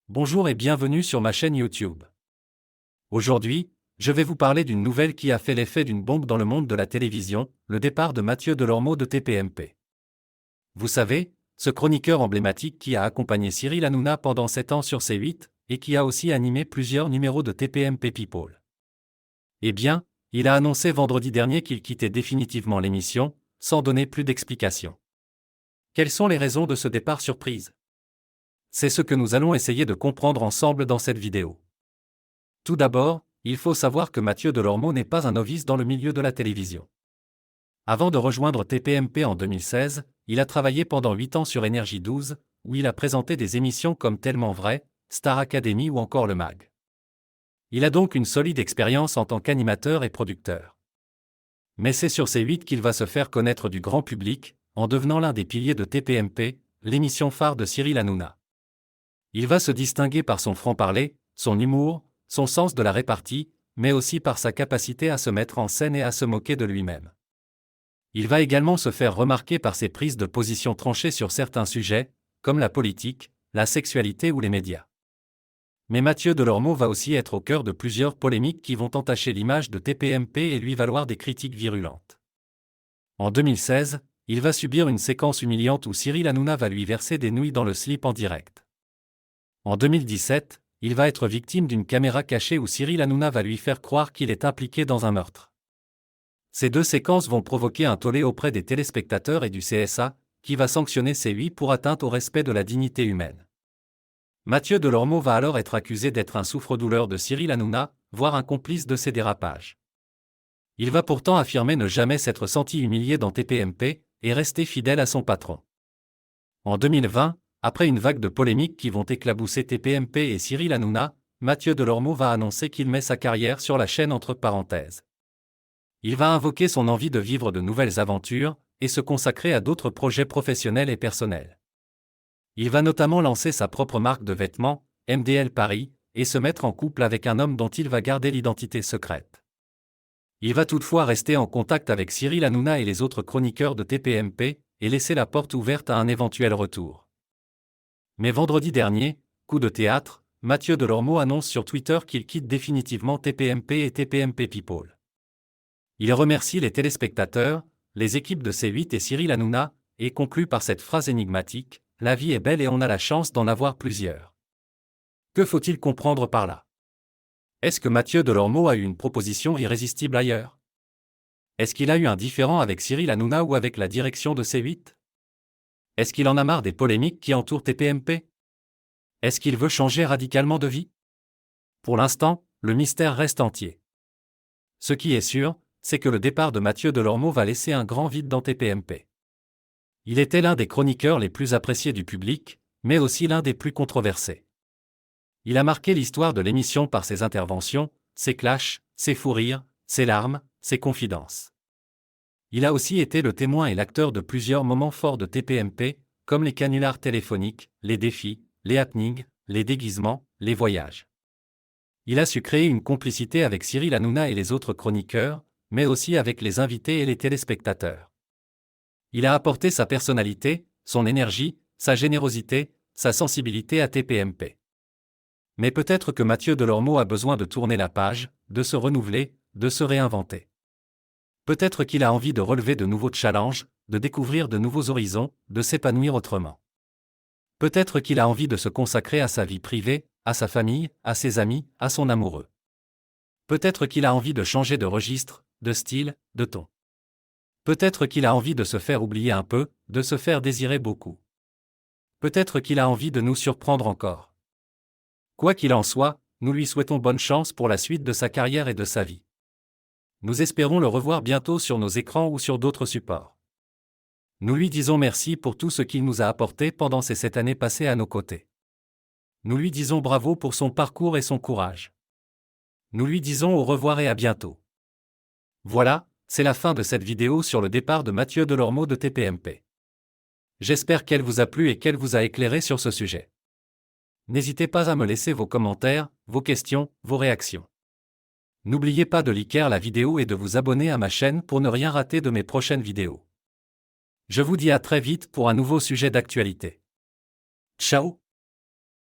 Bonjour et bienvenue sur ma chaîne YouTube. Aujourd'hui, je vais vous parler d'une nouvelle qui a fait l'effet d'une bombe dans le monde de la télévision, le départ de Mathieu Delormeau de TPMP. Vous savez, ce chroniqueur emblématique qui a accompagné Cyril Hanouna pendant 7 ans sur C8, et qui a aussi animé plusieurs numéros de TPMP People. Eh bien, il a annoncé vendredi dernier qu'il quittait définitivement l'émission, sans donner plus d'explications. Quelles sont les raisons de ce départ surprise ? C'est ce que nous allons essayer de comprendre ensemble dans cette vidéo. Tout d'abord, il faut savoir que Mathieu Delormeau n'est pas un novice dans le milieu de la télévision. Avant de rejoindre TPMP en 2016, il a travaillé pendant 8 ans sur Énergie 12, où il a présenté des émissions comme Tellement Vrai, Star Academy ou encore Le Mag. Il a donc une solide expérience en tant qu'animateur et producteur. Mais c'est sur C8 qu'il va se faire connaître du grand public, en devenant l'un des piliers de TPMP, l'émission phare de Cyril Hanouna. Il va se distinguer par son franc-parler, son humour, son sens de la répartie, mais aussi par sa capacité à se mettre en scène et à se moquer de lui-même. Il va également se faire remarquer par ses prises de position tranchées sur certains sujets, comme la politique, la sexualité ou les médias. Mais Mathieu Delormeau va aussi être au cœur de plusieurs polémiques qui vont entacher l'image de TPMP et lui valoir des critiques virulentes. En 2016, il va subir une séquence humiliante où Cyril Hanouna va lui verser des nouilles dans le slip en direct. En 2017, il va être victime d'une caméra cachée où Cyril Hanouna va lui faire croire qu'il est impliqué dans un meurtre. Ces deux séquences vont provoquer un tollé auprès des téléspectateurs et du CSA, qui va sanctionner C8 pour atteinte au respect de la dignité humaine. Mathieu Delormeau va alors être accusé d'être un souffre-douleur de Cyril Hanouna, voire un complice de ses dérapages. Il va pourtant affirmer ne jamais s'être senti humilié dans TPMP, et rester fidèle à son patron. En 2020, après une vague de polémiques qui vont éclabousser TPMP et Cyril Hanouna, Mathieu Delormeau va annoncer qu'il met sa carrière sur la chaîne entre parenthèses. Il va invoquer son envie de vivre de nouvelles aventures, et se consacrer à d'autres projets professionnels et personnels. Il va notamment lancer sa propre marque de vêtements, MDL Paris, et se mettre en couple avec un homme dont il va garder l'identité secrète. Il va toutefois rester en contact avec Cyril Hanouna et les autres chroniqueurs de TPMP, et laisser la porte ouverte à un éventuel retour. Mais vendredi dernier, coup de théâtre, Mathieu Delormeau annonce sur Twitter qu'il quitte définitivement TPMP et TPMP People. Il remercie les téléspectateurs, les équipes de C8 et Cyril Hanouna, et conclut par cette phrase énigmatique : « La vie est belle et on a la chance d'en avoir plusieurs. » Que faut-il comprendre par là ? Est-ce que Mathieu Delormeau a eu une proposition irrésistible ailleurs ? Est-ce qu'il a eu un différend avec Cyril Hanouna ou avec la direction de C8 ? Est-ce qu'il en a marre des polémiques qui entourent TPMP ? Est-ce qu'il veut changer radicalement de vie ? Pour l'instant, le mystère reste entier. Ce qui est sûr, c'est que le départ de Mathieu Delormeau va laisser un grand vide dans TPMP. Il était l'un des chroniqueurs les plus appréciés du public, mais aussi l'un des plus controversés. Il a marqué l'histoire de l'émission par ses interventions, ses clashs, ses fous rires, ses larmes, ses confidences. Il a aussi été le témoin et l'acteur de plusieurs moments forts de TPMP, comme les canulars téléphoniques, les défis, les happenings, les déguisements, les voyages. Il a su créer une complicité avec Cyril Hanouna et les autres chroniqueurs, mais aussi avec les invités et les téléspectateurs. Il a apporté sa personnalité, son énergie, sa générosité, sa sensibilité à TPMP. Mais peut-être que Mathieu Delormeau a besoin de tourner la page, de se renouveler, de se réinventer. Peut-être qu'il a envie de relever de nouveaux challenges, de découvrir de nouveaux horizons, de s'épanouir autrement. Peut-être qu'il a envie de se consacrer à sa vie privée, à sa famille, à ses amis, à son amoureux. Peut-être qu'il a envie de changer de registre, de style, de ton. Peut-être qu'il a envie de se faire oublier un peu, de se faire désirer beaucoup. Peut-être qu'il a envie de nous surprendre encore. Quoi qu'il en soit, nous lui souhaitons bonne chance pour la suite de sa carrière et de sa vie. Nous espérons le revoir bientôt sur nos écrans ou sur d'autres supports. Nous lui disons merci pour tout ce qu'il nous a apporté pendant ces 7 années passées à nos côtés. Nous lui disons bravo pour son parcours et son courage. Nous lui disons au revoir et à bientôt. Voilà, c'est la fin de cette vidéo sur le départ de Mathieu Delormeau de TPMP. J'espère qu'elle vous a plu et qu'elle vous a éclairé sur ce sujet. N'hésitez pas à me laisser vos commentaires, vos questions, vos réactions. N'oubliez pas de liker la vidéo et de vous abonner à ma chaîne pour ne rien rater de mes prochaines vidéos. Je vous dis à très vite pour un nouveau sujet d'actualité. Ciao!